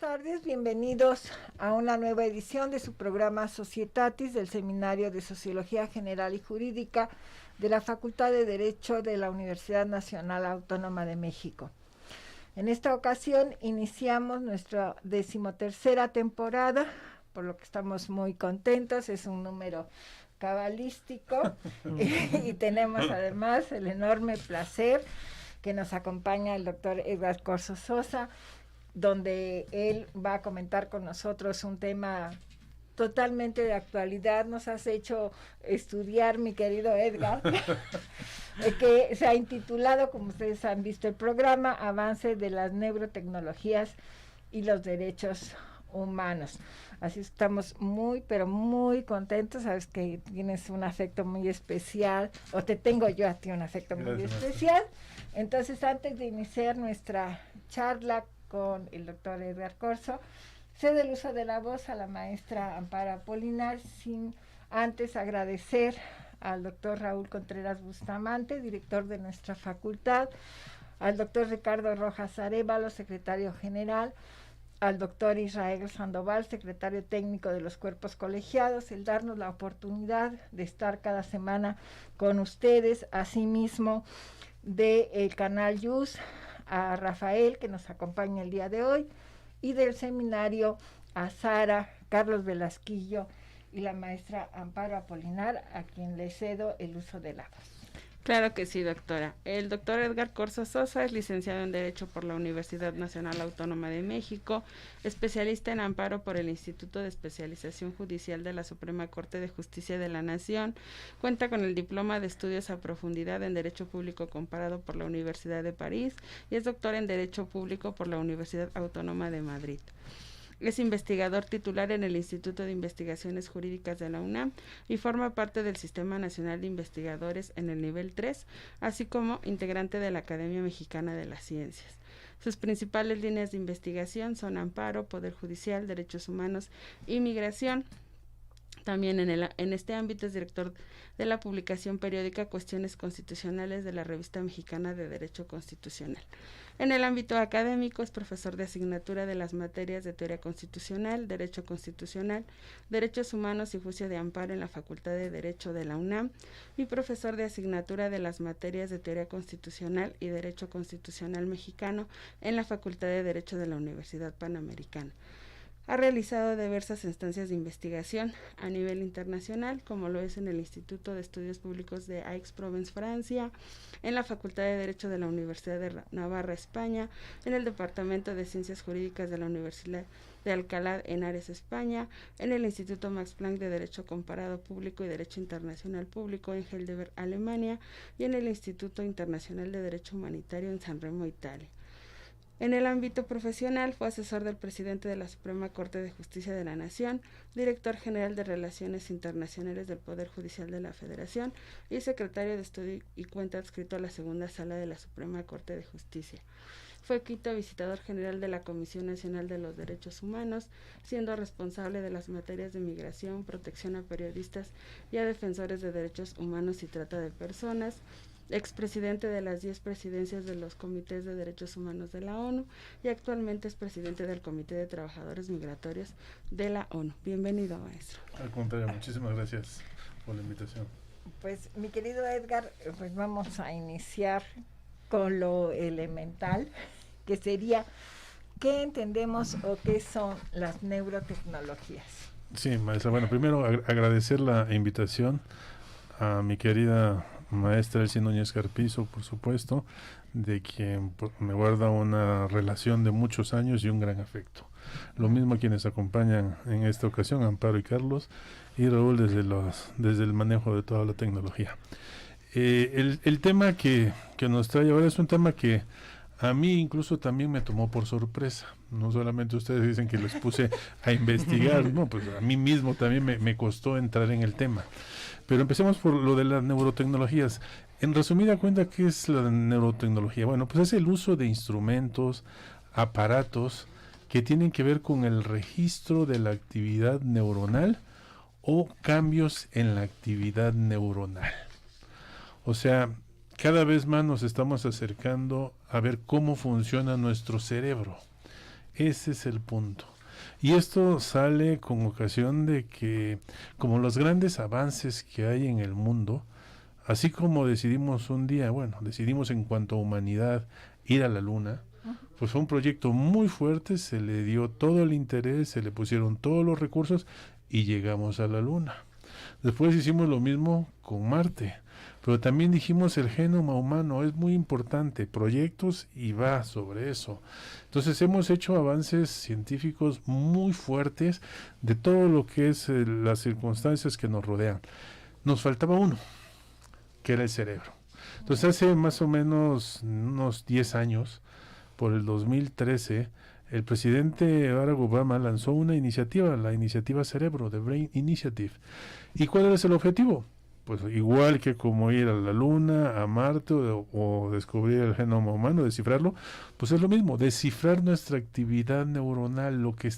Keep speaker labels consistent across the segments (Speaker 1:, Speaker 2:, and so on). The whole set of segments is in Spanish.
Speaker 1: tardes, bienvenidos a una nueva edición de su programa Societatis del Seminario de Sociología General y Jurídica de la Facultad de Derecho de la Universidad Nacional Autónoma de México. En esta ocasión iniciamos nuestra 13ª temporada, por lo que estamos muy contentos, es un número cabalístico y tenemos además el enorme placer que nos acompaña el doctor Edgar Corzo Sosa, donde él va a comentar con nosotros un tema totalmente de actualidad. Nos has hecho estudiar, mi querido Edgar, que se ha intitulado, como ustedes han visto el programa, Avance de las neurotecnologías y los derechos humanos. Así estamos muy, pero muy contentos. Sabes que tienes un afecto muy especial, o te tengo yo a ti un afecto muy especial. Entonces, antes de iniciar nuestra charla con el doctor Edgar Corzo, cedo el uso de la voz a la maestra Amparo Apolinar, sin antes agradecer al doctor Raúl Contreras Bustamante, director de nuestra facultad, al doctor Ricardo Rojas Arévalo, secretario general, al doctor Israel Sandoval, secretario técnico de los cuerpos colegiados, el darnos la oportunidad de estar cada semana con ustedes, asimismo del canal YUS, a Rafael, que nos acompaña el día de hoy, y del seminario a Sara, Carlos Velasquillo y la maestra Amparo Apolinar, a quien le cedo el uso de la voz.
Speaker 2: Claro que sí, doctora. El doctor Edgar Corzo Sosa es licenciado en Derecho por la Universidad Nacional Autónoma de México, especialista en amparo por el Instituto de Especialización Judicial de la Suprema Corte de Justicia de la Nación, cuenta con el diploma de estudios a profundidad en Derecho Público comparado por la Universidad de París y es doctor en Derecho Público por la Universidad Autónoma de Madrid. Es investigador titular en el Instituto de Investigaciones Jurídicas de la UNAM y forma parte del Sistema Nacional de Investigadores en el nivel 3, así como integrante de la Academia Mexicana de las Ciencias. Sus principales líneas de investigación son amparo, poder judicial, derechos humanos y migración. También en este ámbito es director de la publicación periódica Cuestiones Constitucionales de la Revista Mexicana de Derecho Constitucional. En el ámbito académico es profesor de asignatura de las materias de Teoría Constitucional, Derecho Constitucional, Derechos Humanos y Juicio de Amparo en la Facultad de Derecho de la UNAM y profesor de asignatura de las materias de Teoría Constitucional y Derecho Constitucional Mexicano en la Facultad de Derecho de la Universidad Panamericana. Ha realizado diversas instancias de investigación a nivel internacional, como lo es en el Instituto de Estudios Públicos de Aix-Provence, Francia, en la Facultad de Derecho de la Universidad de Navarra, España, en el Departamento de Ciencias Jurídicas de la Universidad de Alcalá, Henares, España, en el Instituto Max Planck de Derecho Comparado Público y Derecho Internacional Público en Heidelberg, Alemania, y en el Instituto Internacional de Derecho Humanitario en San Remo, Italia. En el ámbito profesional fue asesor del presidente de la Suprema Corte de Justicia de la Nación, director general de Relaciones Internacionales del Poder Judicial de la Federación y secretario de Estudio y Cuenta adscrito a la Segunda Sala de la Suprema Corte de Justicia. Fue quinto visitador general de la Comisión Nacional de los Derechos Humanos, siendo responsable de las materias de migración, protección a periodistas y a defensores de derechos humanos y trata de personas, expresidente de las 10 presidencias de los comités de derechos humanos de la ONU y actualmente es presidente del Comité de Trabajadores Migratorios de la ONU. Bienvenido, maestro.
Speaker 3: Al contrario, muchísimas gracias por la invitación.
Speaker 1: Pues, mi querido Edgar, pues vamos a iniciar con lo elemental, que sería, ¿qué entendemos o qué son las neurotecnologías?
Speaker 3: Sí, maestra, bueno, primero agradecer la invitación a mi querida maestra Elsie Núñez Carpizo, por supuesto, de quien me guarda una relación de muchos años y un gran afecto. Lo mismo a quienes acompañan en esta ocasión, Amparo y Carlos, y Raúl desde el manejo de toda la tecnología. El tema que nos trae ahora es un tema que a mí incluso también me tomó por sorpresa. No solamente ustedes dicen que les puse a investigar, no, pues a mí mismo también me costó entrar en el tema. Pero empecemos por lo de las neurotecnologías. En resumida cuenta, ¿qué es la neurotecnología? Bueno, pues es el uso de instrumentos, aparatos que tienen que ver con el registro de la actividad neuronal o cambios en la actividad neuronal. O sea, cada vez más nos estamos acercando a ver cómo funciona nuestro cerebro. Ese es el punto. Y esto sale con ocasión de que, como los grandes avances que hay en el mundo, así como decidimos un día, decidimos en cuanto a humanidad ir a la Luna, pues fue un proyecto muy fuerte, se le dio todo el interés, se le pusieron todos los recursos y llegamos a la Luna. Después hicimos lo mismo con Marte, pero también dijimos el genoma humano es muy importante, proyectos y va sobre eso. Entonces hemos hecho avances científicos muy fuertes de todo lo que es las circunstancias que nos rodean. Nos faltaba uno, que era el cerebro. Entonces hace más o menos unos 10 años, por el 2013, el presidente Barack Obama lanzó una iniciativa, la iniciativa Cerebro, The Brain Initiative. ¿Y cuál es el objetivo? Pues igual que como ir a la Luna, a Marte o descubrir el genoma humano, descifrarlo, pues es lo mismo, descifrar nuestra actividad neuronal, lo que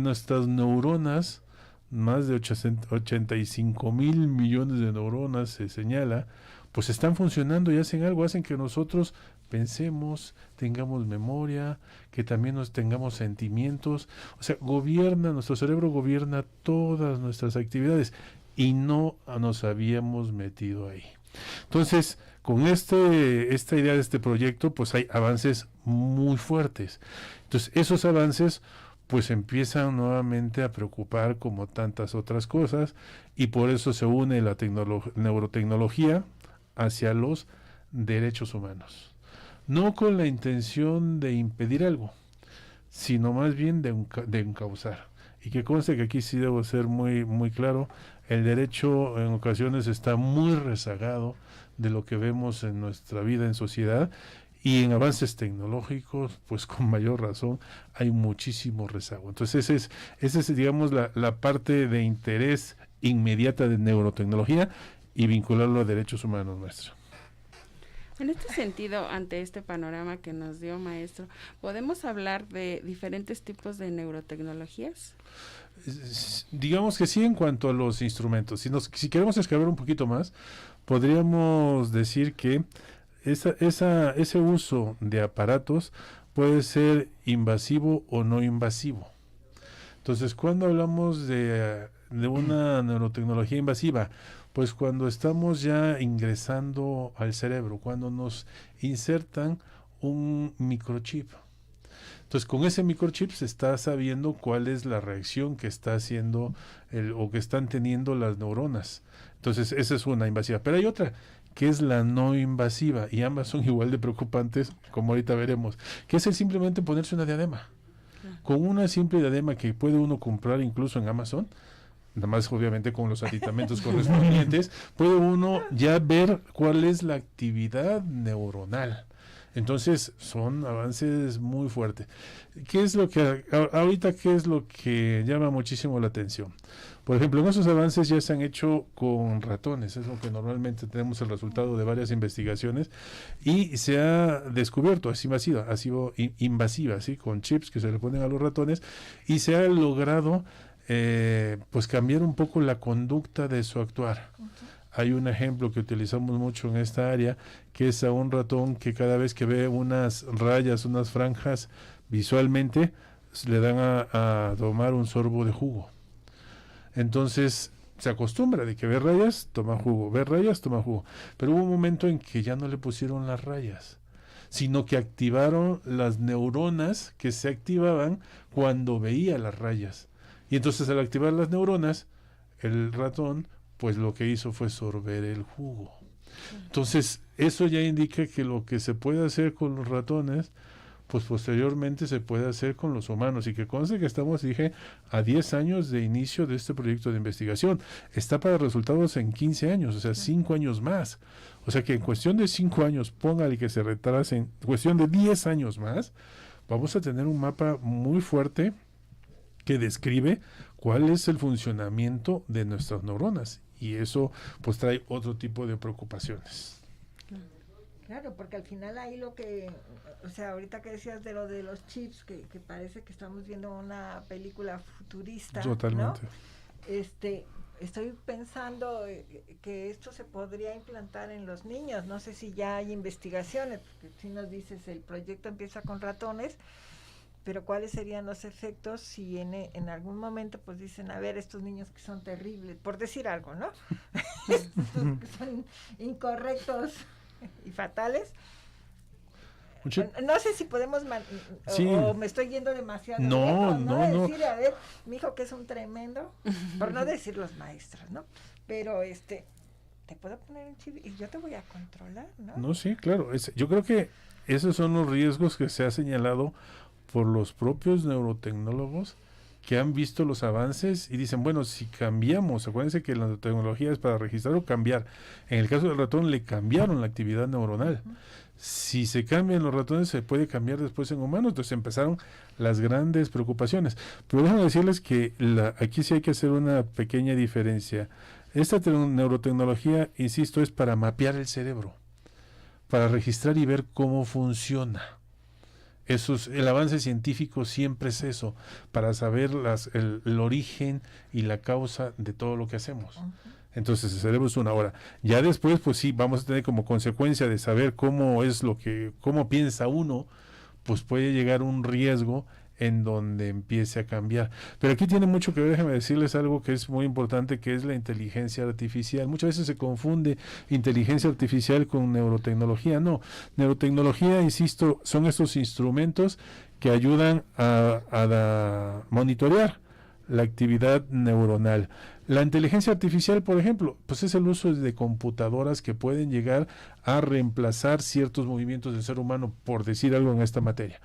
Speaker 3: nuestras neuronas, más de 85,000 millones de neuronas se señala, pues están funcionando y hacen algo, hacen que nosotros pensemos, tengamos memoria, que también nos tengamos sentimientos, o sea, nuestro cerebro gobierna todas nuestras actividades y no nos habíamos metido ahí. Entonces, con esta idea de este proyecto, pues hay avances muy fuertes. Entonces, esos avances pues empiezan nuevamente a preocupar como tantas otras cosas y por eso se une la neurotecnología hacia los derechos humanos. No con la intención de impedir algo, sino más bien de encauzar. Y que conste que aquí sí debo ser muy, muy claro, el derecho en ocasiones está muy rezagado de lo que vemos en nuestra vida en sociedad y en avances tecnológicos, pues con mayor razón hay muchísimo rezago. Entonces esa es digamos, la parte de interés inmediata de neurotecnología y vincularlo a derechos humanos, maestro.
Speaker 2: En este sentido, ante este panorama que nos dio, maestro, ¿podemos hablar de diferentes tipos de neurotecnologías?
Speaker 3: Digamos que sí en cuanto a los instrumentos. Si queremos excavar un poquito más, podríamos decir que ese uso de aparatos puede ser invasivo o no invasivo. Entonces, cuando hablamos de una neurotecnología invasiva, pues cuando estamos ya ingresando al cerebro, cuando nos insertan un microchip. Entonces, con ese microchip se está sabiendo cuál es la reacción que está haciendo o que están teniendo las neuronas. Entonces, esa es una invasiva. Pero hay otra, que es la no invasiva, y ambas son igual de preocupantes, como ahorita veremos, que es el simplemente ponerse una diadema. Con una simple diadema que puede uno comprar incluso en Amazon, nada más obviamente con los aditamentos correspondientes, puede uno ya ver cuál es la actividad neuronal. Entonces son avances muy fuertes. ¿Qué es lo que llama muchísimo la atención? Por ejemplo, en esos avances ya se han hecho con ratones, es lo que normalmente tenemos el resultado de varias investigaciones, y se ha descubierto, ha sido invasiva, ¿sí? Con chips que se le ponen a los ratones, y se ha logrado pues cambiar un poco la conducta de su actuar. Hay un ejemplo que utilizamos mucho en esta área, que es a un ratón que cada vez que ve unas rayas, unas franjas visualmente, le dan a tomar un sorbo de jugo. Entonces se acostumbra de que ve rayas, toma jugo, ve rayas, toma jugo. Pero hubo un momento en que ya no le pusieron las rayas, sino que activaron las neuronas que se activaban cuando veía las rayas. Y entonces al activar las neuronas, el ratón pues lo que hizo fue sorber el jugo. Entonces, eso ya indica que lo que se puede hacer con los ratones, pues posteriormente se puede hacer con los humanos. Y que conste que estamos, dije, a 10 años de inicio de este proyecto de investigación. Está para resultados en 15 años, o sea, 5 años más. O sea que en cuestión de 5 años, póngale que se retrase, en cuestión de 10 años más, vamos a tener un mapa muy fuerte que describe cuál es el funcionamiento de nuestras neuronas. Y eso pues trae otro tipo de preocupaciones.
Speaker 1: Claro, porque al final ahí lo que, o sea, ahorita que decías de lo de los chips, que parece que estamos viendo una película futurista,
Speaker 3: Totalmente.
Speaker 1: ¿no? Estoy pensando que esto se podría implantar en los niños, no sé si ya hay investigaciones, porque si nos dices el proyecto empieza con ratones, pero ¿cuáles serían los efectos si en algún momento pues dicen, a ver, estos niños que son terribles, por decir algo, ¿no? Estos que son incorrectos y fatales. No sé si podemos
Speaker 3: sí.
Speaker 1: o me estoy yendo demasiado
Speaker 3: lejos,
Speaker 1: ¿no? Decir, a ver, mi hijo que es un tremendo, por no decir los maestros, ¿no? Pero te puedo poner un chip y yo te voy a controlar, ¿no?
Speaker 3: No, sí, claro. Yo creo que esos son los riesgos que se ha señalado por los propios neurotecnólogos que han visto los avances y dicen, bueno, si cambiamos, acuérdense que la neurotecnología es para registrar o cambiar. En el caso del ratón le cambiaron la actividad neuronal. Si se cambian los ratones, se puede cambiar después en humanos. Entonces empezaron las grandes preocupaciones. Pero déjenme decirles que aquí sí hay que hacer una pequeña diferencia. Esta neurotecnología, insisto, es para mapear el cerebro, para registrar y ver cómo funciona. El avance científico siempre es eso, para saber el origen y la causa de todo lo que hacemos. Entonces el cerebro es una hora. Ya después, pues sí, vamos a tener como consecuencia de saber cómo piensa uno, pues puede llegar un riesgo en donde empiece a cambiar. Pero aquí tiene mucho que ver, déjenme decirles algo que es muy importante, que es la inteligencia artificial. Muchas veces se confunde inteligencia artificial con neurotecnología. No, neurotecnología, insisto, son estos instrumentos que ayudan a monitorear la actividad neuronal. La inteligencia artificial, por ejemplo, pues es el uso de computadoras que pueden llegar a reemplazar ciertos movimientos del ser humano, por decir algo en esta materia.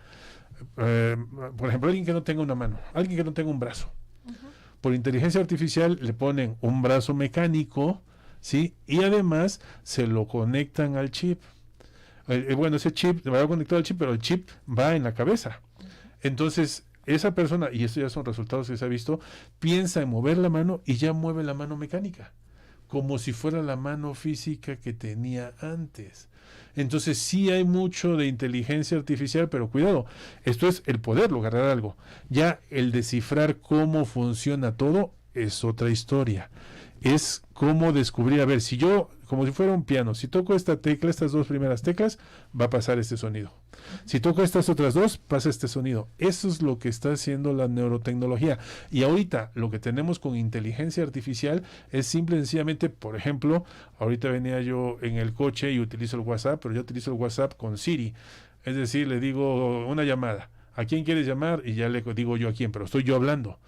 Speaker 3: Por ejemplo, alguien que no tenga una mano, alguien que no tenga un brazo. Por inteligencia artificial le ponen un brazo mecánico, ¿sí? Y además se lo conectan al chip. Bueno, ese chip va conectado al chip, pero el chip va en la cabeza. Entonces, esa persona, y esto ya son resultados que se ha visto, piensa en mover la mano y ya mueve la mano mecánica, como si fuera la mano física que tenía antes. Entonces sí hay mucho de inteligencia artificial, pero cuidado, esto es el poder lograr algo. Ya el descifrar cómo funciona todo es otra historia. Es cómo descubrir, a ver, si yo, como si fuera un piano, si toco esta tecla, estas dos primeras teclas, va a pasar este sonido. Si toco estas otras dos, pasa este sonido. Eso es lo que está haciendo la neurotecnología. Y ahorita lo que tenemos con inteligencia artificial es simple y sencillamente, por ejemplo, ahorita venía yo en el coche y utilizo el WhatsApp, pero yo utilizo el WhatsApp con Siri. Es decir, le digo una llamada. ¿A quién quieres llamar? Y ya le digo yo a quién, pero estoy yo hablando.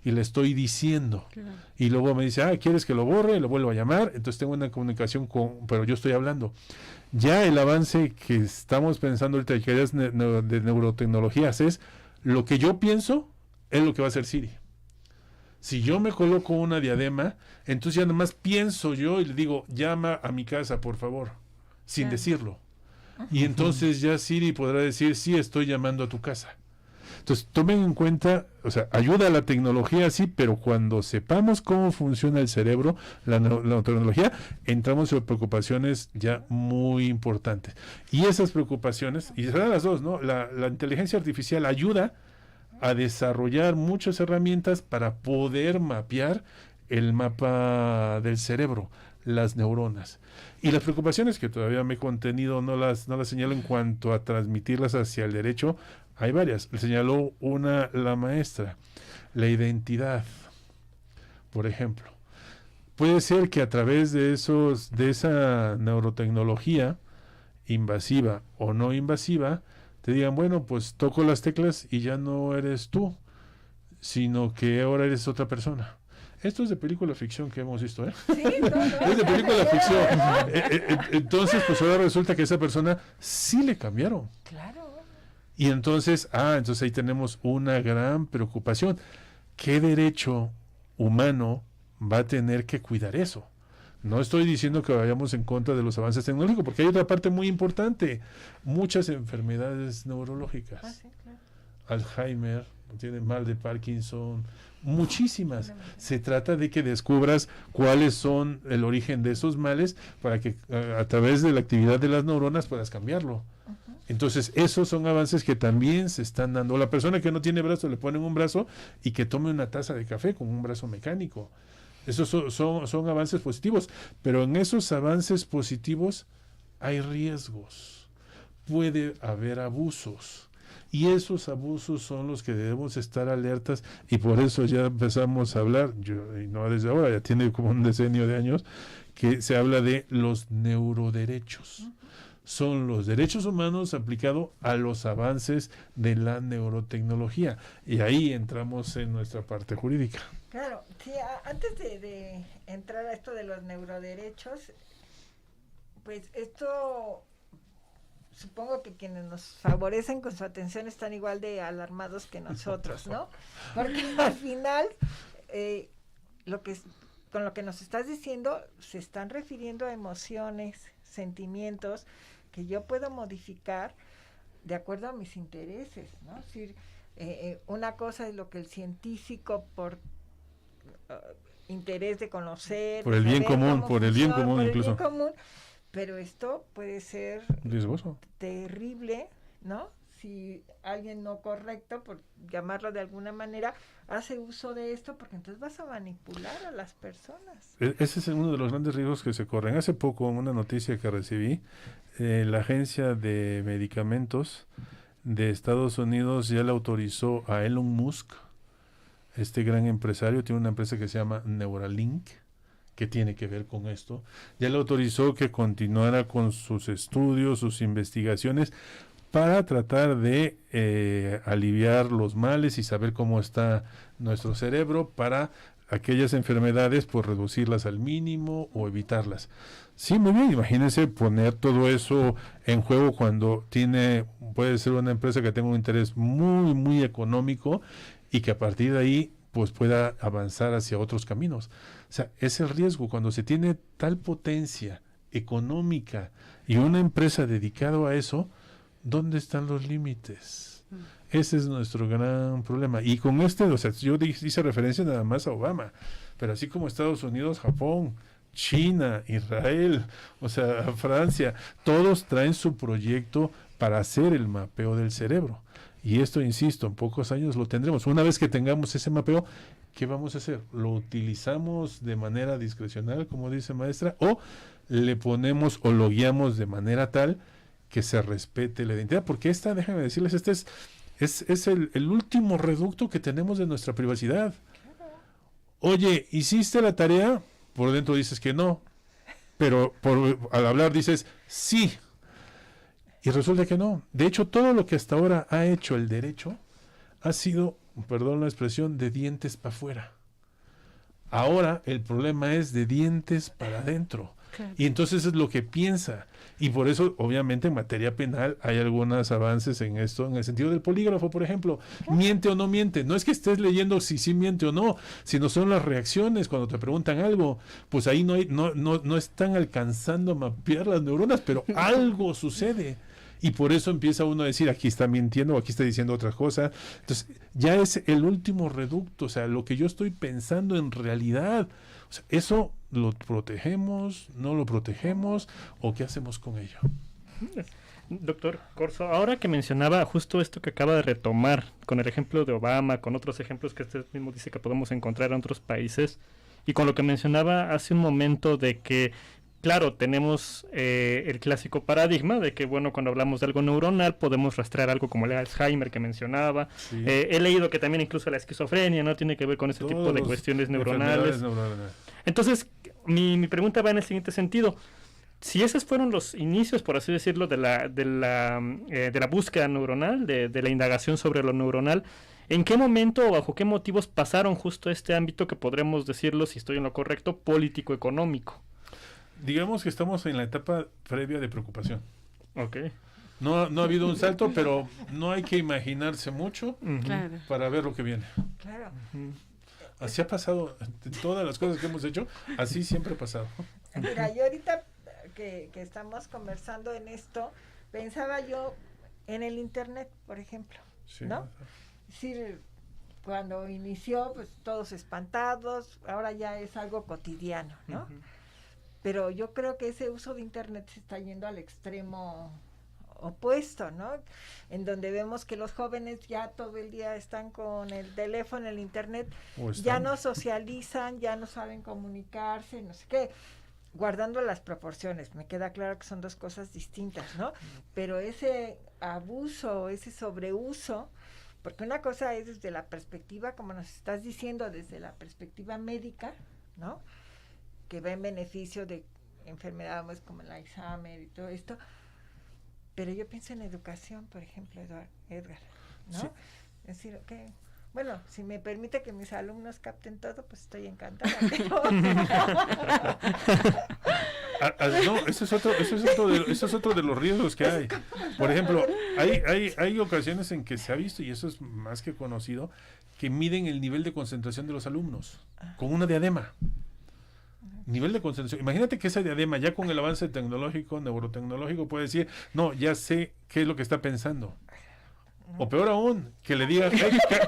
Speaker 3: Y le estoy diciendo. Claro. Y luego me dice, ¿quieres que lo borre? Lo vuelvo a llamar. Entonces tengo una comunicación pero yo estoy hablando. Ya el avance que estamos pensando ahorita, que es de neurotecnologías, es lo que yo pienso, es lo que va a hacer Siri. Si yo me coloco una diadema, entonces ya nada más pienso yo y le digo, llama a mi casa, por favor, sin decirlo. Y entonces ya Siri podrá decir, sí, estoy llamando a tu casa. Entonces, tomen en cuenta, o sea, ayuda a la tecnología, sí, pero cuando sepamos cómo funciona el cerebro, la tecnología, entramos en preocupaciones ya muy importantes. Y esas preocupaciones, y serán las dos, ¿no? La inteligencia artificial ayuda a desarrollar muchas herramientas para poder mapear el mapa del cerebro, las neuronas. Y las preocupaciones que todavía me he contenido, no las señalo en cuanto a transmitirlas hacia el derecho. Hay varias. Le señaló la maestra. La identidad, por ejemplo. Puede ser que a través de esa neurotecnología, invasiva o no invasiva, te digan, bueno, pues toco las teclas y ya no eres tú, sino que ahora eres otra persona. Esto es de película ficción que hemos visto, ¿eh? Sí, es de película ficción. Entonces, pues ahora resulta que a esa persona sí le cambiaron. Claro. Y entonces ahí tenemos una gran preocupación. ¿Qué derecho humano va a tener que cuidar eso? No estoy diciendo que vayamos en contra de los avances tecnológicos, porque hay otra parte muy importante. Muchas enfermedades neurológicas. Sí, claro. Alzheimer, tiene mal de Parkinson, muchísimas. Se trata de que descubras cuáles son el origen de esos males para que a través de la actividad de las neuronas puedas cambiarlo. Entonces, esos son avances que también se están dando. La persona que no tiene brazo le ponen un brazo y que tome una taza de café con un brazo mecánico. Esos son avances positivos. Pero en esos avances positivos hay riesgos. Puede haber abusos. Y esos abusos son los que debemos estar alertas, y por eso ya empezamos a hablar, y no desde ahora, ya tiene como un decenio de años, que se habla de los neuroderechos. Son los derechos humanos aplicados a los avances de la neurotecnología. Y ahí entramos en nuestra parte jurídica.
Speaker 1: Claro, sí, antes de entrar a esto de los neuroderechos, pues esto, supongo que quienes nos favorecen con su atención están igual de alarmados que nosotros, ¿no? Porque al final, con lo que nos estás diciendo, se están refiriendo a emociones, sentimientos que yo puedo modificar de acuerdo a mis intereses, ¿no? Es decir, una cosa es lo que el científico por interés de conocer,
Speaker 3: por el bien común,
Speaker 1: por el bien común, pero esto puede ser
Speaker 3: riesgoso,
Speaker 1: terrible, ¿no? Si alguien no correcto, por llamarlo de alguna manera, hace uso de esto, porque entonces vas a manipular a las personas.
Speaker 3: Ese es uno de los grandes riesgos que se corren. Hace poco, una noticia que recibí, la Agencia de Medicamentos de Estados Unidos ya le autorizó a Elon Musk, este gran empresario, tiene una empresa que se llama Neuralink, que tiene que ver con esto, ya le autorizó que continuara con sus estudios, sus investigaciones, para tratar de aliviar los males y saber cómo está nuestro cerebro, para aquellas enfermedades, pues reducirlas al mínimo o evitarlas. Sí, muy bien, imagínense poner todo eso en juego cuando puede ser una empresa que tenga un interés muy, muy económico, y que a partir de ahí pues pueda avanzar hacia otros caminos. O sea, es el riesgo cuando se tiene tal potencia económica y una empresa dedicada a eso. ¿Dónde están los límites? Ese es nuestro gran problema. Y con o sea, yo hice referencia nada más a Obama, pero así como Estados Unidos, Japón, China, Israel, o sea, Francia, todos traen su proyecto para hacer el mapeo del cerebro. Y esto, insisto, en pocos años lo tendremos. Una vez que tengamos ese mapeo, ¿qué vamos a hacer? ¿Lo utilizamos de manera discrecional, como dice maestra, o le ponemos o lo guiamos de manera tal que se respete la identidad? Porque déjenme decirles, es el último reducto que tenemos de nuestra privacidad. Oye, ¿hiciste la tarea? Por dentro dices que no, pero al hablar dices sí. Y resulta que no. De hecho, todo lo que hasta ahora ha hecho el derecho ha sido, perdón la expresión, de dientes para afuera. Ahora el problema es de dientes para adentro. Claro. Y entonces es lo que piensa. Y por eso, obviamente, en materia penal hay algunos avances en esto, en el sentido del polígrafo, por ejemplo. ¿Miente o no miente? No es que estés leyendo si sí miente o no, sino son las reacciones cuando te preguntan algo. Pues ahí no están alcanzando a mapear las neuronas, pero algo sucede. Y por eso empieza uno a decir, aquí está mintiendo o aquí está diciendo otra cosa. Entonces, ya es el último reducto, o sea, lo que yo estoy pensando en realidad. O sea, ¿eso lo protegemos, no lo protegemos o qué hacemos con ello?
Speaker 4: Doctor Corso, ahora que mencionaba justo esto que acaba de retomar, con el ejemplo de Obama, con otros ejemplos que usted mismo dice que podemos encontrar en otros países, y con lo que mencionaba hace un momento de que claro, tenemos el clásico paradigma de que, bueno, cuando hablamos de algo neuronal podemos rastrear algo como el Alzheimer que mencionaba. Sí. He leído que también incluso la esquizofrenia no tiene que ver con ese tipo de cuestiones neuronales. Entonces, mi pregunta va en el siguiente sentido. Si esos fueron los inicios, por así decirlo, de la búsqueda neuronal, de la indagación sobre lo neuronal, ¿en qué momento o bajo qué motivos pasaron justo este ámbito que podremos decirlo, si estoy en lo correcto, político-económico?
Speaker 3: Digamos que estamos en la etapa previa de preocupación.
Speaker 4: Okay.
Speaker 3: No ha habido un salto, pero no hay que imaginarse mucho
Speaker 2: Claro.
Speaker 3: para ver lo que viene.
Speaker 1: Claro.
Speaker 3: Así ha pasado en todas las cosas que hemos hecho, así siempre ha pasado.
Speaker 1: Mira, yo ahorita que estamos conversando en esto, pensaba yo en el internet, por ejemplo, sí, ¿no? Es decir, cuando inició, pues todos espantados, ahora ya es algo cotidiano, ¿no? Pero yo creo que ese uso de internet se está yendo al extremo opuesto, ¿no? En donde vemos que los jóvenes ya todo el día están con el teléfono, el internet, ya no socializan, ya no saben comunicarse, no sé qué. guardando las proporciones, me queda claro que son dos cosas distintas, ¿no? Pero ese abuso, ese sobreuso, porque una cosa es desde la perspectiva, como nos estás diciendo, desde la perspectiva médica, ¿no? Que va en beneficio de enfermedades como el Alzheimer y todo esto, pero yo pienso en educación, por ejemplo, Edgar, ¿no?
Speaker 3: Sí.
Speaker 1: Es decir, que bueno, si me permite que mis alumnos capten todo, pues estoy encantada.
Speaker 3: No, eso es otro de los riesgos que hay. Por ejemplo, hay ocasiones en que se ha visto, y eso es más que conocido, que miden el nivel de concentración de los alumnos con una diadema. Nivel de concentración. Imagínate que esa diadema, ya con el avance tecnológico, neurotecnológico, puede decir, no, ya sé qué es lo que está pensando. O peor aún, que le diga,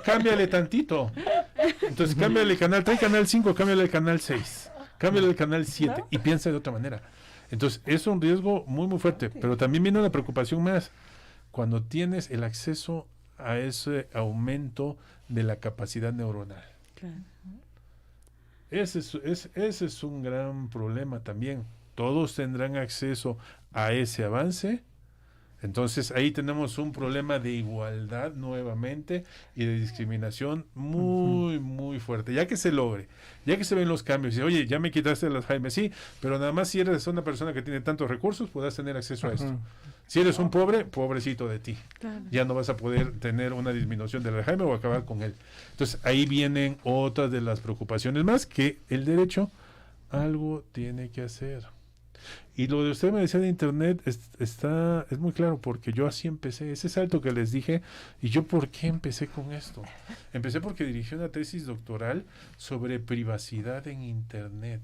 Speaker 3: cámbiale tantito. Entonces, cámbiale el canal, trae canal 5, cámbiale el canal 6, cámbiale el canal 7 y piensa de otra manera. Entonces, es un riesgo muy, muy fuerte. Pero también viene una preocupación más. Cuando tienes el acceso a ese aumento de la capacidad neuronal.
Speaker 2: Claro.
Speaker 3: Ese es un gran problema también. Todos tendrán acceso a ese avance. Entonces ahí tenemos un problema de igualdad nuevamente y de discriminación muy, muy fuerte. Ya que se logre, ya que se ven los cambios, y oye, ya me quitaste el Alzheimer, sí, pero nada más si eres una persona que tiene tantos recursos, podrás tener acceso a esto. Si eres un pobre, pobrecito de ti.
Speaker 2: Claro.
Speaker 3: Ya no vas a poder tener una disminución del Alzheimer o acabar con él. Entonces ahí vienen otras de las preocupaciones más, que el derecho algo tiene que hacer. Y lo de usted me decía de internet es muy claro, porque yo así empecé, ese salto que les dije. ¿Y yo por qué empecé con esto? Empecé porque dirigí una tesis doctoral sobre privacidad en internet.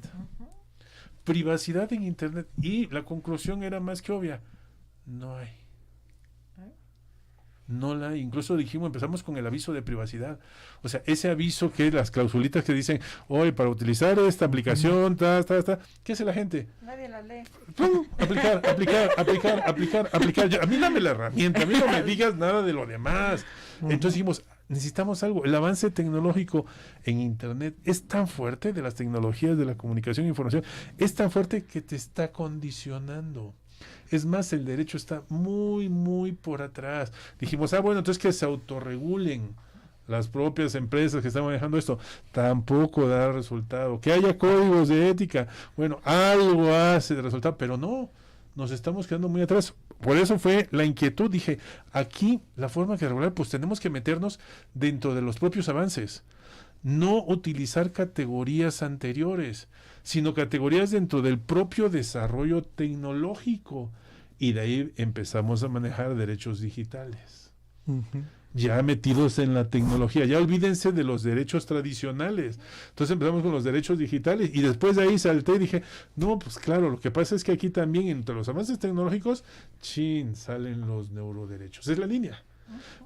Speaker 3: Privacidad en internet, y la conclusión era más que obvia: no hay. No la hay. Incluso empezamos con el aviso de privacidad. O sea, ese aviso, que las clausulitas que dicen, oye, para utilizar esta aplicación, ¿qué hace la gente?
Speaker 1: Nadie la lee.
Speaker 3: ¡Pum! Aplicar. A mí dame la herramienta, a mí no me digas nada de lo demás. Entonces dijimos, necesitamos algo. El avance tecnológico en internet es tan fuerte, de las tecnologías de la comunicación e información, es tan fuerte que te está condicionando. Es más, el derecho está muy, muy por atrás. Dijimos, bueno, entonces que se autorregulen las propias empresas que están manejando esto. Tampoco da resultado. Que haya códigos de ética, bueno, algo hace de resultado, pero no, nos estamos quedando muy atrás. Por eso fue la inquietud. Dije, aquí la forma que regular, pues tenemos que meternos dentro de los propios avances. No utilizar categorías anteriores, sino categorías dentro del propio desarrollo tecnológico. Y de ahí empezamos a manejar derechos digitales. Ya metidos en la tecnología. Ya olvídense de los derechos tradicionales. Entonces empezamos con los derechos digitales. Y después de ahí salté y dije, no, pues claro, lo que pasa es que aquí también, entre los avances tecnológicos, salen los neuroderechos. Es la línea.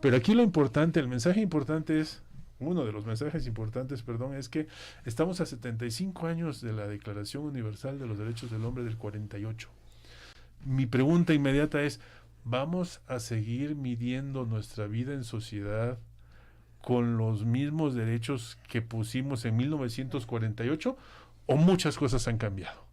Speaker 3: Pero aquí lo importante, el mensaje importante es, uno de los mensajes importantes, es que estamos a 75 años de la Declaración Universal de los Derechos del Hombre del 48. Mi pregunta inmediata es, ¿vamos a seguir midiendo nuestra vida en sociedad con los mismos derechos que pusimos en 1948? ¿O muchas cosas han cambiado?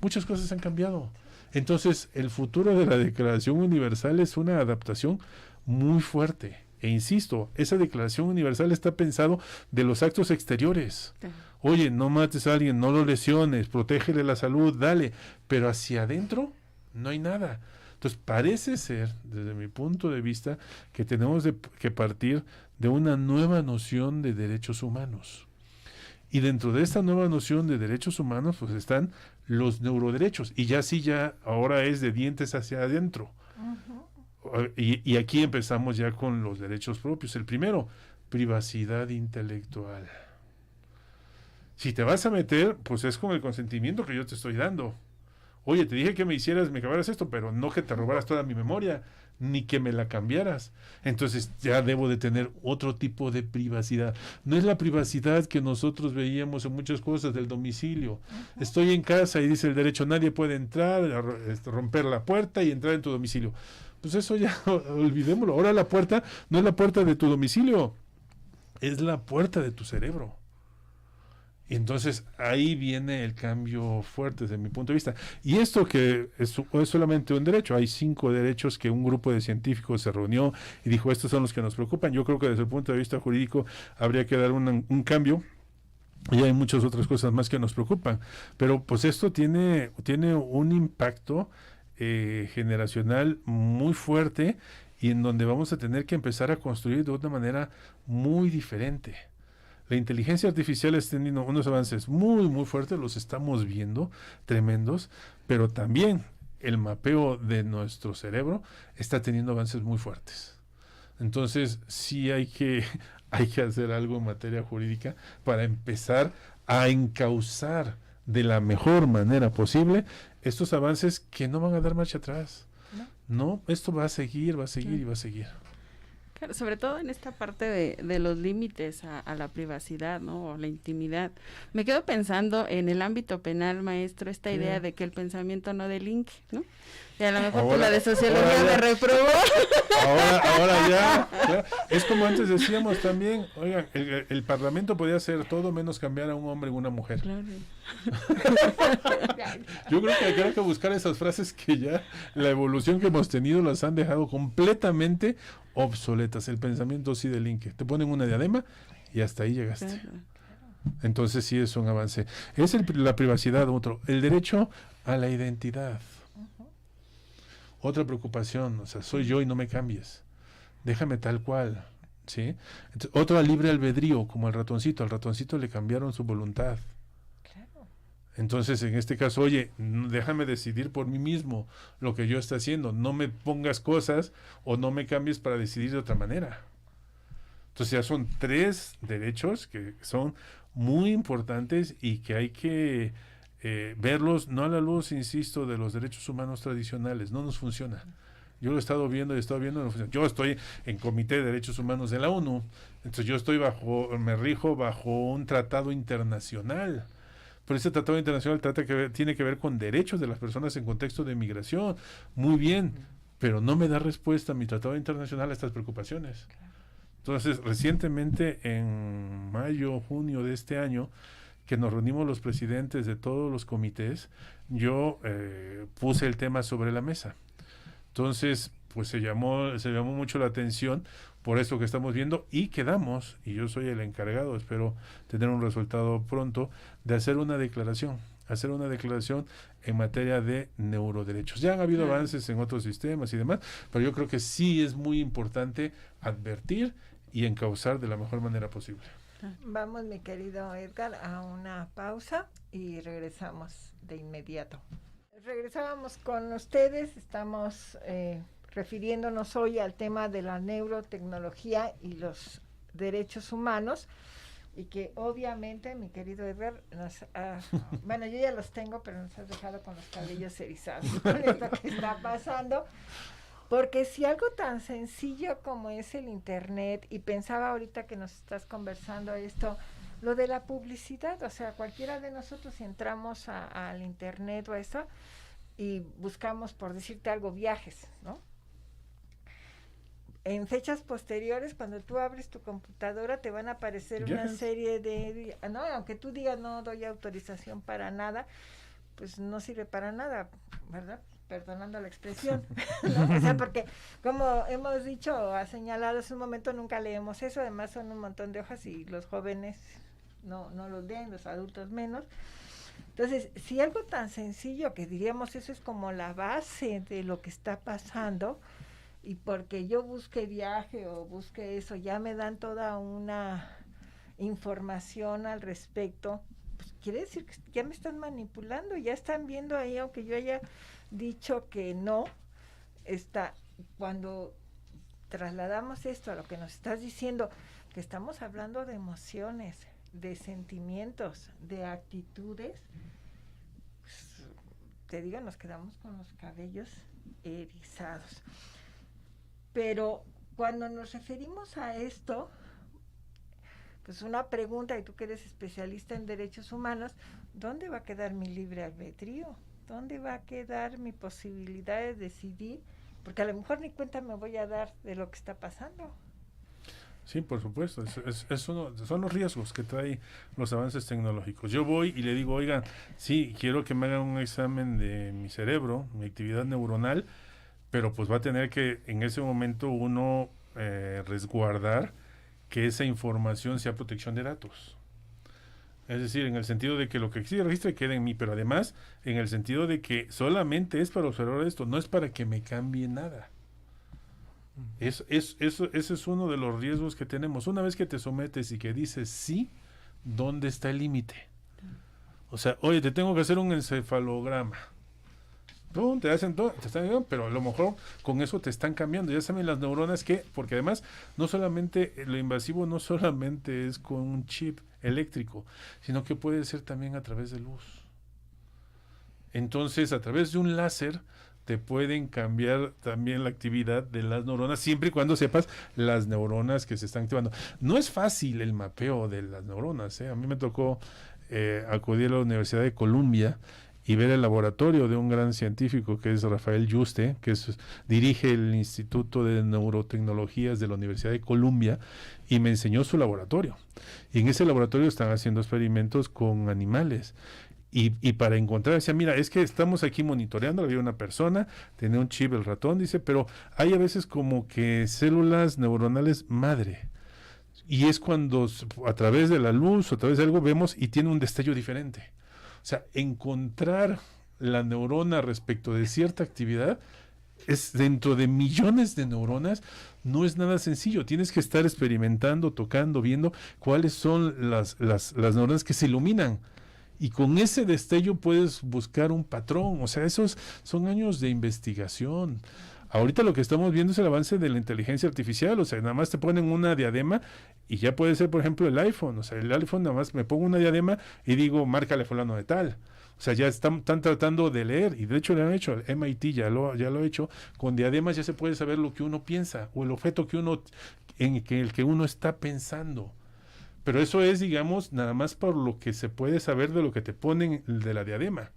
Speaker 3: Muchas cosas han cambiado. Entonces, el futuro de la Declaración Universal es una adaptación muy fuerte. E insisto, esa Declaración Universal está pensado de los actos exteriores. Oye, no mates a alguien, no lo lesiones, protégele la salud, dale. Pero hacia adentro no hay nada. Entonces, parece ser, desde mi punto de vista, que tenemos que partir de una nueva noción de derechos humanos. Y dentro de esta nueva noción de derechos humanos, pues están los neuroderechos. Y ya ahora es de dientes hacia adentro. Y aquí empezamos ya con los derechos propios. El primero, privacidad intelectual. Si te vas a meter, pues es con el consentimiento que yo te estoy dando. Oye, te dije que me acabaras esto, pero no que te robaras toda mi memoria, ni que me la cambiaras. Entonces ya debo de tener otro tipo de privacidad. No es la privacidad que nosotros veíamos en muchas cosas del domicilio. Estoy en casa y dice el derecho, nadie puede entrar, romper la puerta y entrar en tu domicilio. Pues eso ya olvidémoslo. Ahora la puerta no es la puerta de tu domicilio, es la puerta de tu cerebro. Y entonces ahí viene el cambio fuerte desde mi punto de vista. Y esto que es solamente un derecho, hay 5 derechos que un grupo de científicos se reunió y dijo, estos son los que nos preocupan. Yo creo que desde el punto de vista jurídico habría que dar un cambio. Y hay muchas otras cosas más que nos preocupan. Pero pues esto tiene un impacto generacional muy fuerte y en donde vamos a tener que empezar a construir de una manera muy diferente. La inteligencia artificial está teniendo unos avances muy, muy fuertes, los estamos viendo, tremendos, pero también el mapeo de nuestro cerebro está teniendo avances muy fuertes. Entonces, sí hay que hacer algo en materia jurídica para empezar a encauzar de la mejor manera posible estos avances que no van a dar marcha atrás. No, esto va a seguir y va a seguir.
Speaker 2: Claro, sobre todo en esta parte de los límites a la privacidad, ¿no? O la intimidad. Me quedo pensando en el ámbito penal, maestro, esta idea de que el pensamiento no delinque, ¿no? Y a lo mejor
Speaker 3: Ahora,
Speaker 2: la de sociología me reprobó.
Speaker 3: Ahora ya. Es como antes decíamos también, oigan, el Parlamento podía hacer todo menos cambiar a un hombre en una mujer.
Speaker 2: Claro.
Speaker 3: Yo creo que hay que buscar esas frases que ya la evolución que hemos tenido las han dejado completamente obsoletas. El pensamiento sí delinque. Te ponen una diadema y hasta ahí llegaste.
Speaker 2: Claro.
Speaker 3: Entonces sí es un avance. Es la privacidad, otro. El derecho a la identidad. Otra preocupación, o sea, soy yo y no me cambies. Déjame tal cual, ¿sí? Entonces, otra libre albedrío, como al ratoncito le cambiaron su voluntad.
Speaker 1: Claro.
Speaker 3: Entonces, en este caso, oye, déjame decidir por mí mismo lo que yo estoy haciendo, no me pongas cosas o no me cambies para decidir de otra manera. Entonces ya son 3 derechos que son muy importantes y que hay que verlos, no a la luz, insisto, de los derechos humanos tradicionales, no nos funciona. Yo lo he estado viendo, no funciona. Yo estoy en Comité de Derechos Humanos de la ONU, entonces yo estoy me rijo bajo un tratado internacional. Pero ese tratado internacional tiene que ver con derechos de las personas en contexto de migración. Muy bien, pero no me da respuesta mi tratado internacional a estas preocupaciones. Entonces, recientemente, en mayo, junio de este año, que nos reunimos los presidentes de todos los comités, yo puse el tema sobre la mesa. Entonces, pues se llamó mucho la atención por esto que estamos viendo y quedamos, y yo soy el encargado, espero tener un resultado pronto, de hacer una declaración en materia de neuroderechos. Ya han habido avances en otros sistemas y demás, pero yo creo que sí es muy importante advertir y encauzar de la mejor manera posible.
Speaker 1: Vamos, mi querido Edgar, a una pausa y regresamos de inmediato. Regresábamos con ustedes, estamos refiriéndonos hoy al tema de la neurotecnología y los derechos humanos, y que obviamente, mi querido Edgar, bueno, yo ya los tengo, pero nos has dejado con los cabellos erizados con esto que está pasando. Porque si algo tan sencillo como es el internet, y pensaba ahorita que nos estás conversando esto, lo de la publicidad, o sea, cualquiera de nosotros si entramos al internet o eso, y buscamos, por decirte algo, viajes, ¿no? En fechas posteriores, cuando tú abres tu computadora, te van a aparecer una serie de... No, aunque tú digas no doy autorización para nada, pues no sirve para nada, ¿verdad? Perdonando la expresión, ¿no? O sea, porque como hemos dicho, ha señalado hace un momento, nunca leemos eso, además son un montón de hojas y los jóvenes no los leen, los adultos menos. Entonces, si algo tan sencillo que diríamos eso es como la base de lo que está pasando, y porque yo busque viaje o busque eso, ya me dan toda una información al respecto, pues quiere decir que ya me están manipulando, ya están viendo ahí, aunque yo haya dicho que no, cuando trasladamos esto a lo que nos estás diciendo, que estamos hablando de emociones, de sentimientos, de actitudes, pues, te digo, nos quedamos con los cabellos erizados. Pero cuando nos referimos a esto, pues una pregunta, y tú que eres especialista en derechos humanos, ¿dónde va a quedar mi libre albedrío? ¿Dónde va a quedar mi posibilidad de decidir? Porque a lo mejor ni cuenta me voy a dar de lo que está pasando.
Speaker 3: Sí, por supuesto, son los riesgos que trae los avances tecnológicos. Yo voy y le digo, oigan, sí, quiero que me hagan un examen de mi cerebro, mi actividad neuronal, pero pues va a tener que en ese momento uno resguardar que esa información sea protección de datos. Es decir, en el sentido de que lo que existe registre quede en mí, pero además en el sentido de que solamente es para observar esto, no es para que me cambie nada. Ese es uno de los riesgos que tenemos. Una vez que te sometes y que dices sí, ¿dónde está el límite? O sea, oye, te tengo que hacer un encefalograma. ¡Pum! Te hacen todo, te están ayudando, pero a lo mejor con eso te están cambiando. Ya saben las neuronas que, porque además no solamente lo invasivo no solamente es con un chip eléctrico, sino que puede ser también a través de luz. Entonces, a través de un láser te pueden cambiar también la actividad de las neuronas, siempre y cuando sepas las neuronas que se están activando. No es fácil el mapeo de las neuronas, ¿eh? A mí me tocó acudir a la Universidad de Columbia y ver el laboratorio de un gran científico que es Rafael Yuste, que dirige el Instituto de Neurotecnologías de la Universidad de Columbia, y me enseñó su laboratorio. Y en ese laboratorio están haciendo experimentos con animales. Y para encontrar, decía, mira, es que estamos aquí monitoreando, había una persona, tenía un chip el ratón, dice, pero hay a veces como que células neuronales madre. Y es cuando a través de la luz o a través de algo vemos y tiene un destello diferente. O sea, encontrar la neurona respecto de cierta actividad es dentro de millones de neuronas, no es nada sencillo. Tienes que estar experimentando, tocando, viendo cuáles son las neuronas que se iluminan. Y con ese destello puedes buscar un patrón. O sea, esos son años de investigación. Ahorita lo que estamos viendo es el avance de la inteligencia artificial. O sea, nada más te ponen una diadema y ya puede ser, por ejemplo, el iPhone. O sea, el iPhone nada más me pongo una diadema y digo, márcale fulano de tal. O sea, ya están tratando de leer, y de hecho le han hecho, el MIT ya lo ha hecho, con diademas ya se puede saber lo que uno piensa, o el objeto que uno, el que uno está pensando. Pero eso es, digamos, nada más por lo que se puede saber de lo que te ponen de la diadema.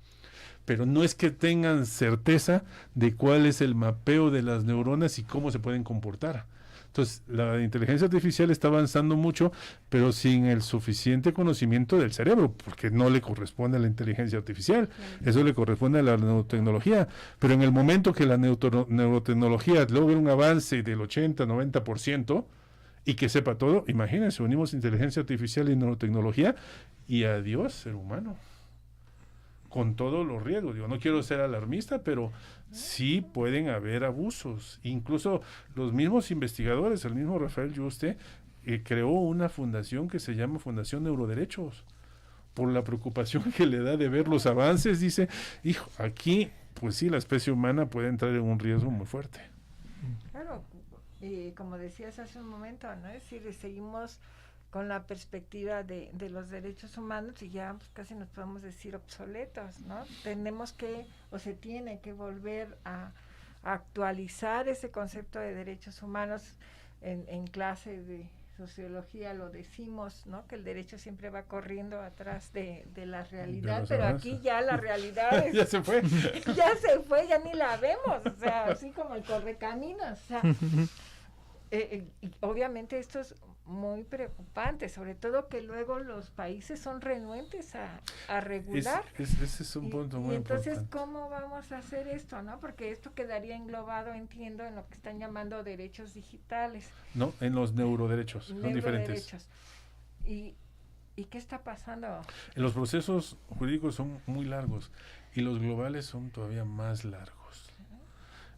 Speaker 3: Pero no es que tengan certeza de cuál es el mapeo de las neuronas y cómo se pueden comportar. Entonces, la inteligencia artificial está avanzando mucho, pero sin el suficiente conocimiento del cerebro, porque no le corresponde a la inteligencia artificial, eso le corresponde a la neurotecnología. Pero en el momento que la neurotecnología logre un avance del 80-90%, y que sepa todo, imagínense, unimos inteligencia artificial y neurotecnología, y adiós, ser humano. Con todos los riesgos. Digo, no quiero ser alarmista, pero sí pueden haber abusos. Incluso los mismos investigadores, el mismo Rafael Yuste, creó una fundación que se llama Fundación Neuroderechos, por la preocupación que le da de ver los avances. Dice, hijo, aquí, pues sí, la especie humana puede entrar en un riesgo muy fuerte.
Speaker 1: Claro, como decías hace un momento, ¿no? Es decir, seguimos con la perspectiva de los derechos humanos y ya pues, casi nos podemos decir obsoletos, ¿no? Tenemos que, o se tiene que volver a actualizar ese concepto de derechos humanos. En clase de sociología lo decimos, ¿no? Que el derecho siempre va corriendo atrás de la realidad, pero aquí ya la realidad es,
Speaker 3: ya se fue.
Speaker 1: Ya se fue, ya ni la vemos, o sea, así como el correcaminos, o sea, obviamente esto es muy preocupante, sobre todo que luego los países son renuentes a regular.
Speaker 3: Ese es un punto muy importante.
Speaker 1: Y entonces, ¿cómo vamos a hacer esto, no? Porque esto quedaría englobado, entiendo, en lo que están llamando derechos digitales.
Speaker 3: No, en los neuroderechos, son diferentes.
Speaker 1: ¿Y qué está pasando?
Speaker 3: Los procesos jurídicos son muy largos y los globales son todavía más largos.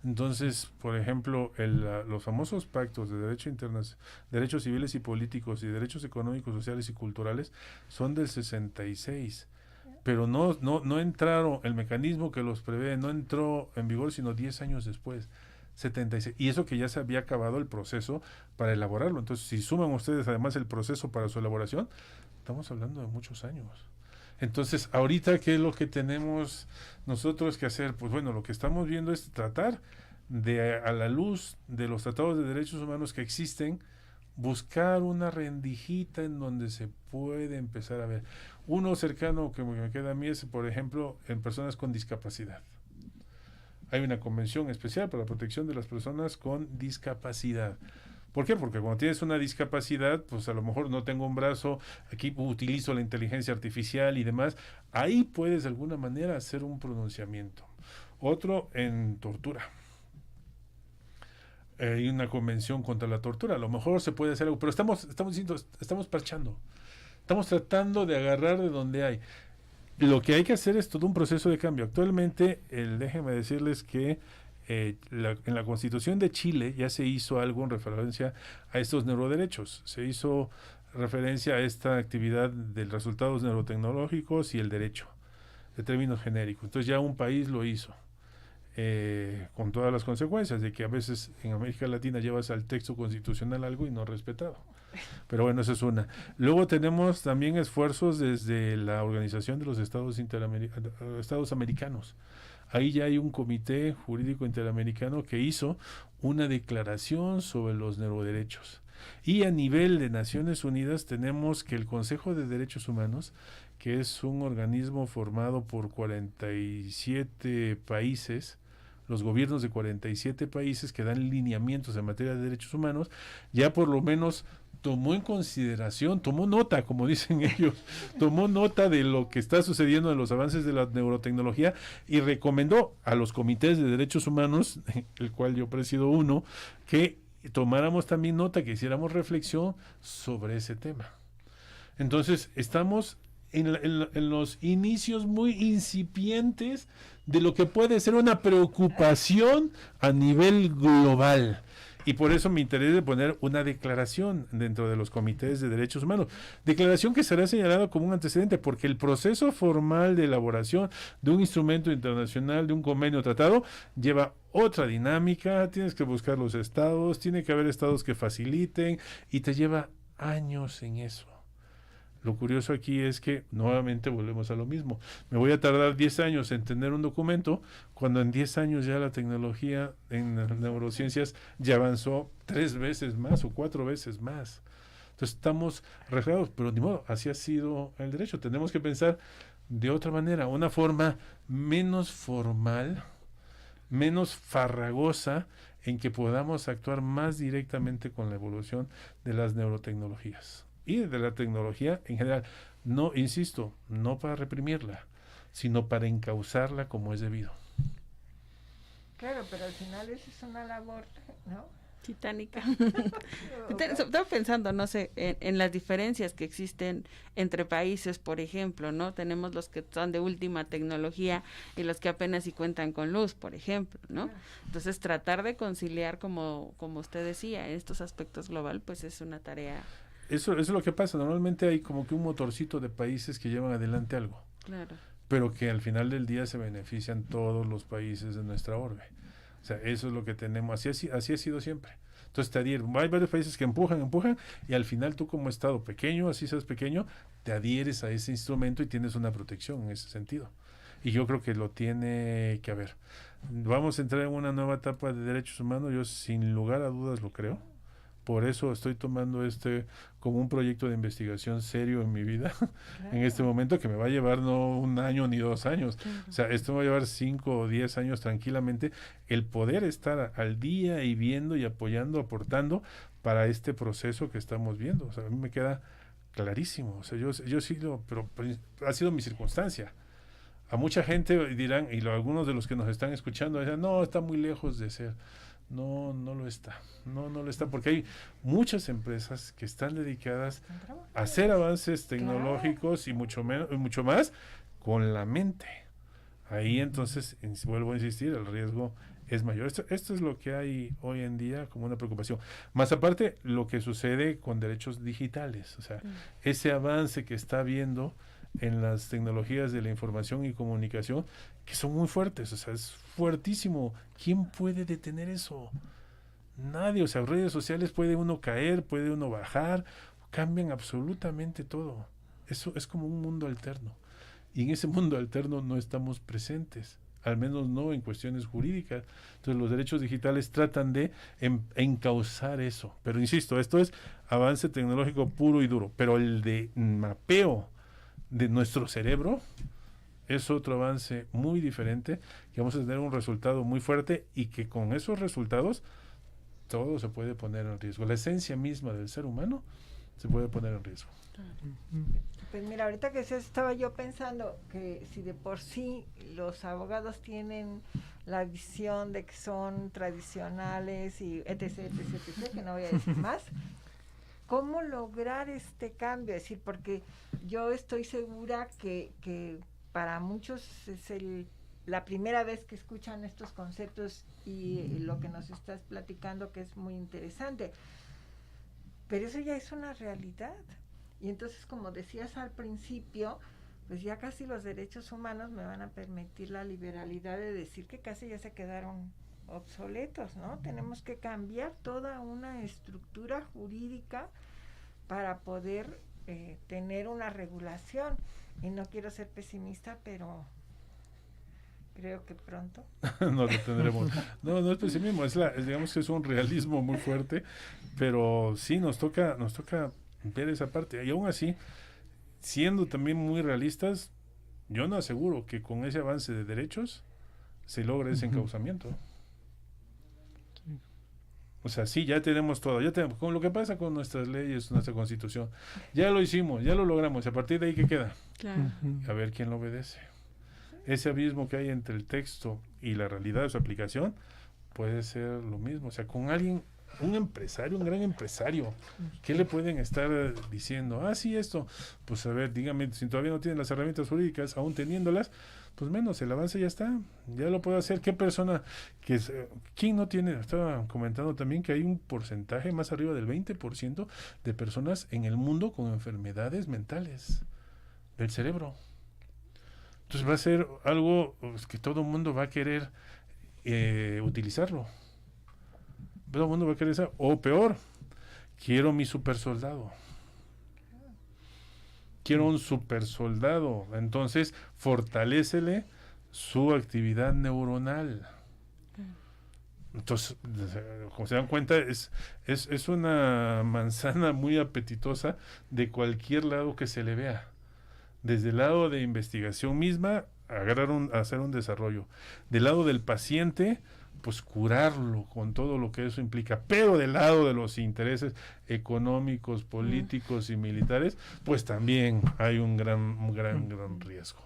Speaker 3: Entonces, por ejemplo, los famosos pactos de derecho internacional, derechos civiles y políticos y derechos económicos, sociales y culturales son del 66, pero no entraron, el mecanismo que los prevé no entró en vigor sino 10 años después, 76, y eso que ya se había acabado el proceso para elaborarlo. Entonces, si suman ustedes además el proceso para su elaboración, estamos hablando de muchos años. Entonces, ahorita, ¿qué es lo que tenemos nosotros que hacer? Pues bueno, lo que estamos viendo es tratar de, a la luz de los tratados de derechos humanos que existen, buscar una rendijita en donde se puede empezar a ver. Uno cercano que me queda a mí es, por ejemplo, en personas con discapacidad. Hay una convención especial para la protección de las personas con discapacidad. ¿Por qué? Porque cuando tienes una discapacidad, pues a lo mejor no tengo un brazo, aquí utilizo la inteligencia artificial y demás, ahí puedes de alguna manera hacer un pronunciamiento. Otro en tortura. Hay una convención contra la tortura, a lo mejor se puede hacer algo, pero estamos parchando, estamos tratando de agarrar de donde hay. Lo que hay que hacer es todo un proceso de cambio. Actualmente, déjenme decirles que en la Constitución de Chile ya se hizo algo en referencia a estos neuroderechos. Se hizo referencia a esta actividad de resultados neurotecnológicos y el derecho, de términos genéricos. Entonces ya un país lo hizo, con todas las consecuencias de que a veces en América Latina llevas al texto constitucional algo y no respetado. Pero bueno, eso es una. Luego tenemos también esfuerzos desde la Organización de los Estados Americanos. Ahí ya hay un comité jurídico interamericano que hizo una declaración sobre los neuroderechos. Y a nivel de Naciones Unidas tenemos que el Consejo de Derechos Humanos, que es un organismo formado por 47 países, los gobiernos de 47 países que dan lineamientos en materia de derechos humanos, ya por lo menos tomó en consideración, tomó nota, como dicen ellos, tomó nota de lo que está sucediendo en los avances de la neurotecnología y recomendó a los comités de derechos humanos, el cual yo presido uno, que tomáramos también nota, que hiciéramos reflexión sobre ese tema. Entonces, estamos en los inicios muy incipientes de lo que puede ser una preocupación a nivel global. Y por eso me interesa de poner una declaración dentro de los comités de derechos humanos. Declaración que será señalada como un antecedente, porque el proceso formal de elaboración de un instrumento internacional, de un convenio o tratado, lleva otra dinámica. Tienes que buscar los estados, tiene que haber estados que faciliten, y te lleva años en eso. Lo curioso aquí es que nuevamente volvemos a lo mismo. Me voy a tardar 10 años en tener un documento, cuando en 10 años ya la tecnología en neurociencias ya avanzó 3 veces más o 4 veces más. Entonces estamos regados, pero ni modo, así ha sido el derecho. Tenemos que pensar de otra manera, una forma menos formal, menos farragosa, en que podamos actuar más directamente con la evolución de las neurotecnologías y de la tecnología en general. No, insisto, no para reprimirla, sino para encauzarla como es debido.
Speaker 1: Claro, pero al final esa es una labor, ¿no?
Speaker 2: Titánica. Estaba pensando, no sé, en las diferencias que existen entre países, por ejemplo, ¿no? Tenemos los que son de última tecnología y los que apenas si cuentan con luz, por ejemplo, ¿no? Entonces, tratar de conciliar, como usted decía, estos aspectos global, pues es una tarea.
Speaker 3: Eso es lo que pasa. Normalmente hay como que un motorcito de países que llevan adelante algo.
Speaker 2: Claro.
Speaker 3: Pero que al final del día se benefician todos los países de nuestra orbe. O sea, eso es lo que tenemos. Así ha sido siempre. Entonces te adhieren. Hay varios países que empujan, y al final tú, como estado pequeño, así seas pequeño, te adhieres a ese instrumento y tienes una protección en ese sentido. Y yo creo que lo tiene que haber. Vamos a entrar en una nueva etapa de derechos humanos. Yo sin lugar a dudas lo creo. Por eso estoy tomando como un proyecto de investigación serio en mi vida, en este momento, que me va a llevar no 1 año ni 2 años. O sea, esto me va a llevar 5 o 10 años tranquilamente, el poder estar al día y viendo y apoyando, aportando para este proceso que estamos viendo. O sea, a mí me queda clarísimo. O sea, yo sí pero ha sido mi circunstancia. A mucha gente dirán, y algunos de los que nos están escuchando dirán, no, está muy lejos de ser. No lo está. No lo está, porque hay muchas empresas que están dedicadas a hacer avances tecnológicos y mucho más con la mente. Ahí entonces, vuelvo a insistir, el riesgo es mayor. Esto es lo que hay hoy en día como una preocupación. Más aparte, lo que sucede con derechos digitales. O sea, ese avance que está habiendo en las tecnologías de la información y comunicación, que son muy fuertes, o sea, es fuertísimo. ¿Quién puede detener eso? Nadie. O sea, redes sociales puede uno caer, puede uno bajar, cambian absolutamente todo. Eso es como un mundo alterno. Y en ese mundo alterno no estamos presentes, al menos no en cuestiones jurídicas. Entonces los derechos digitales tratan de encauzar eso. Pero insisto, esto es avance tecnológico puro y duro. Pero el de mapeo de nuestro cerebro es otro avance muy diferente, que vamos a tener un resultado muy fuerte, y que con esos resultados todo se puede poner en riesgo. La esencia misma del ser humano se puede poner en riesgo.
Speaker 1: Pues mira, ahorita que estaba yo pensando que si de por sí los abogados tienen la visión de que son tradicionales y etc, que no voy a decir más, ¿cómo lograr este cambio? Es decir, porque yo estoy segura que para muchos es la primera vez que escuchan estos conceptos y lo que nos estás platicando, que es muy interesante. Pero eso ya es una realidad. Y entonces, como decías al principio, pues ya casi los derechos humanos me van a permitir la liberalidad de decir que casi ya se quedaron obsoletos, ¿no? Tenemos que cambiar toda una estructura jurídica para poder tener una regulación. Y no quiero ser pesimista, pero creo que pronto.
Speaker 3: No lo tendremos. No es pesimismo, digamos que es un realismo muy fuerte, pero sí nos toca ver esa parte. Y aún así, siendo también muy realistas, yo no aseguro que con ese avance de derechos se logre ese encauzamiento. O sea, sí, ya tenemos todo, con lo que pasa con nuestras leyes, nuestra constitución, ya lo hicimos, ya lo logramos, y a partir de ahí, ¿qué queda?
Speaker 2: Claro.
Speaker 3: A ver quién lo obedece. Ese abismo que hay entre el texto y la realidad de su aplicación puede ser lo mismo. O sea, con alguien, un gran empresario, ¿qué le pueden estar diciendo? Sí, esto, pues a ver, dígame, si todavía no tienen las herramientas jurídicas, aún teniéndolas, pues menos, el avance ya está, ya lo puede hacer. ¿Qué persona, quién no tiene? Estaba comentando también que hay un porcentaje más arriba del 20% de personas en el mundo con enfermedades mentales del cerebro. Entonces va a ser algo que todo el mundo va a querer utilizarlo. Todo el mundo va a querer eso. O peor, quiero mi super soldado. Quiero un super soldado. Entonces, fortalécele su actividad neuronal. Entonces, como se dan cuenta, es una manzana muy apetitosa de cualquier lado que se le vea. Desde el lado de investigación misma, hacer un desarrollo. Del lado del paciente, pues curarlo con todo lo que eso implica. Pero del lado de los intereses económicos, políticos y militares, pues también hay un gran riesgo.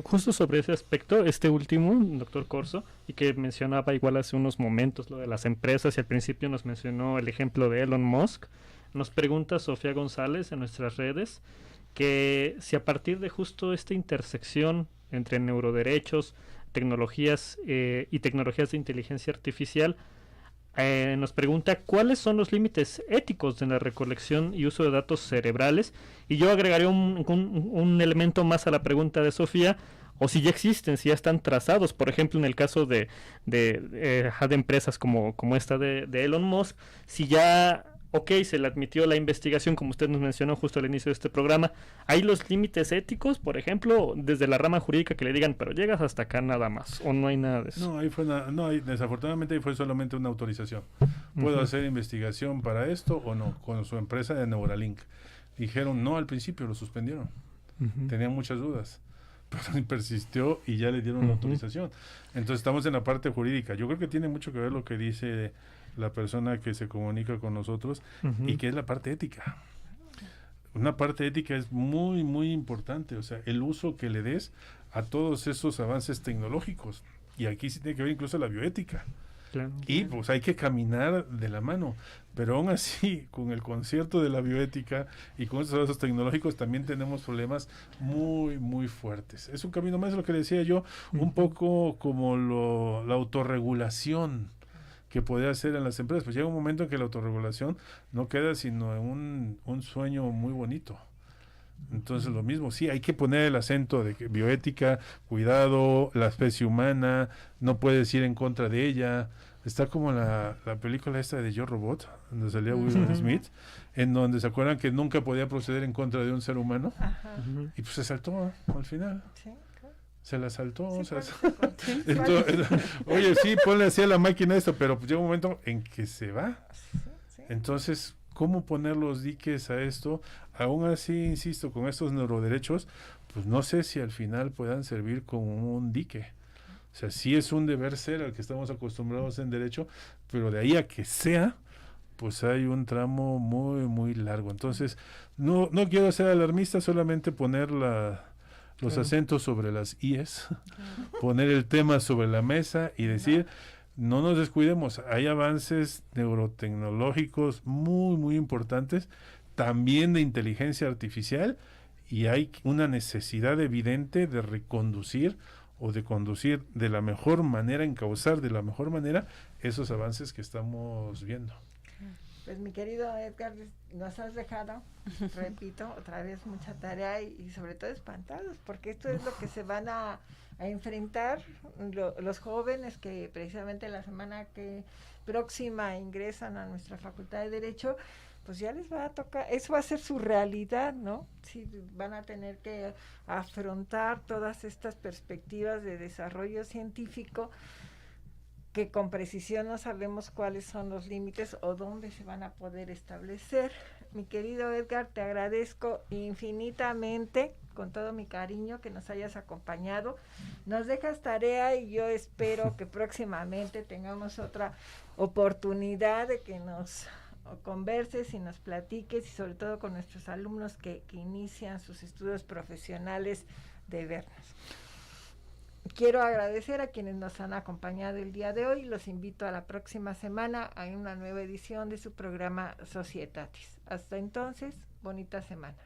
Speaker 4: Justo sobre ese aspecto, este último, doctor Corso, y que mencionaba igual hace unos momentos lo de las empresas, y al principio nos mencionó el ejemplo de Elon Musk, nos pregunta Sofía González en nuestras redes, que si a partir de justo esta intersección entre neuroderechos, tecnologías y tecnologías de inteligencia artificial, nos pregunta cuáles son los límites éticos de la recolección y uso de datos cerebrales, y yo agregaría un elemento más a la pregunta de Sofía, o si ya existen, si ya están trazados, por ejemplo en el caso de empresas como esta de Elon Musk, si ya se le admitió la investigación, como usted nos mencionó justo al inicio de este programa, ¿hay los límites éticos, por ejemplo, desde la rama jurídica que le digan, pero llegas hasta acá nada más, o no hay nada de eso?
Speaker 3: No, desafortunadamente ahí fue solamente una autorización. ¿Puedo hacer investigación para esto o no? Con su empresa de Neuralink. Dijeron no al principio, lo suspendieron. Tenían muchas dudas. Pero persistió y ya le dieron la autorización. Entonces estamos en la parte jurídica. Yo creo que tiene mucho que ver lo que dice la persona que se comunica con nosotros y que es la parte ética. Una parte ética es muy, muy importante, o sea, el uso que le des a todos esos avances tecnológicos. Y aquí sí tiene que ver incluso la bioética.
Speaker 4: Claro.
Speaker 3: Y pues hay que caminar de la mano, pero aún así, con el concierto de la bioética y con esos avances tecnológicos también tenemos problemas muy, muy fuertes. Es un camino más, lo que decía yo, un poco como la autorregulación que podía hacer en las empresas. Pues llega un momento en que la autorregulación no queda sino en un sueño muy bonito. Entonces lo mismo, sí, hay que poner el acento de que bioética, cuidado, la especie humana, no puedes ir en contra de ella. Está como la película esta de Yo Robot, donde salía Will Smith, en donde se acuerdan que nunca podía proceder en contra de un ser humano. Y pues se saltó al final. Sí. Se la saltó. Sí, entonces, oye, sí, ponle así a la máquina esto, pero pues llega un momento en que se va. Sí. Entonces, ¿cómo poner los diques a esto? Aún así, insisto, con estos neuroderechos, pues no sé si al final puedan servir como un dique. O sea, sí es un deber ser al que estamos acostumbrados en derecho, pero de ahí a que sea, pues hay un tramo muy, muy largo. Entonces, no quiero ser alarmista, solamente poner los acentos sobre las IES, poner el tema sobre la mesa y decir, no nos descuidemos, hay avances neurotecnológicos muy, muy importantes, también de inteligencia artificial, y hay una necesidad evidente de reconducir o de conducir de la mejor manera, encauzar de la mejor manera esos avances que estamos viendo.
Speaker 1: Pues mi querido Edgar, nos has dejado, repito, otra vez mucha tarea y sobre todo espantados, porque esto es lo que se van a enfrentar los jóvenes que precisamente la semana que próxima ingresan a nuestra Facultad de Derecho, pues ya les va a tocar, eso va a ser su realidad, ¿no? Sí, van a tener que afrontar todas estas perspectivas de desarrollo científico que con precisión no sabemos cuáles son los límites o dónde se van a poder establecer. Mi querido Edgar, te agradezco infinitamente, con todo mi cariño, que nos hayas acompañado. Nos dejas tarea y yo espero que próximamente tengamos otra oportunidad de que nos converses y nos platiques, y sobre todo con nuestros alumnos que inician sus estudios profesionales, de vernos. Quiero agradecer a quienes nos han acompañado el día de hoy. Los invito a la próxima semana a una nueva edición de su programa Societatis. Hasta entonces, bonita semana.